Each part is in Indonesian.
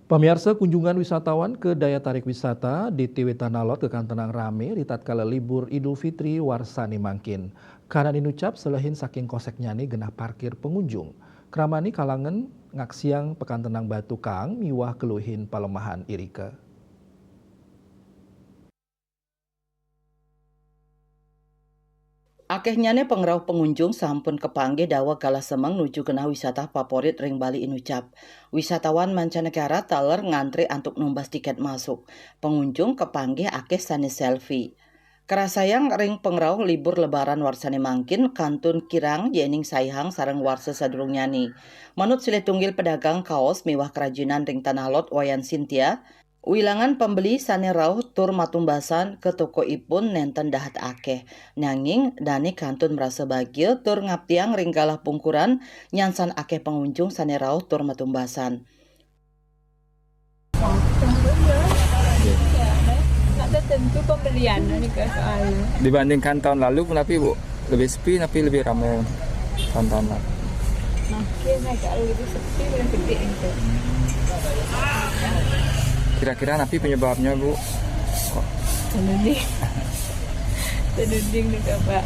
Pemirsa, kunjungan wisatawan ke daya tarik wisata di Tiwi Tanalot Kekan Tenang rame di tatkala libur Idul Fitri warsani mangkin. Karena dinucap selehin saking koseknya nih genah parkir pengunjung. Keramani kalangan ngaksiang Pekan Tenang Batu Kang miwah keluhin palemahan irike. Akehnyane pengrauh pengunjung sampun kepanggih dawa kala semeng nuju genah wisata favorit ring Bali Inucap. Wisatawan mancanegara taler ngantri untuk numbas tiket masuk. Pengunjung kepanggih akeh sane selfie. Kerasayang ring pengrauh libur lebaran warsane mangkin kantun kirang yening saihang sareng warsa sadurungyani. Manut siletunggil pedagang kaos miwah kerajinan ring Tanah Lot Wayan Sintia, wilangan pembeli sane rauh tur matumbasan ke toko ipun nenten dahat akeh. Nanging Dani kantun merasa bahagia tur ngaptiang ring kalah pungkuran nyansan akeh pengunjung sane rauh tur matumbasan. Nggak tentu pembelian ini ke soalnya. Dibandingkan tahun lalu, kenapa Bu? Lebih sepi, tapi lebih ramai tahun-tahun lalu. Makin agak lebih sepi, lebih gede itu. Kira-kira napi penyebabnya Bu? Kok? Tenuding juga Pak.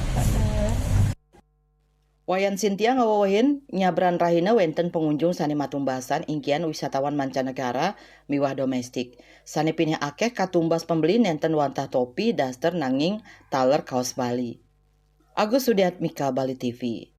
Wayan Sintia ngawawahin nyabran rahina wenten pengunjung sane matumbasan ingkian wisatawan mancanegara miwah domestik. Sane pinih akeh katumbas pembeli nenten wantah topi, daster nanging taler kaos Bali. Agus Sudiatmika, Bali TV.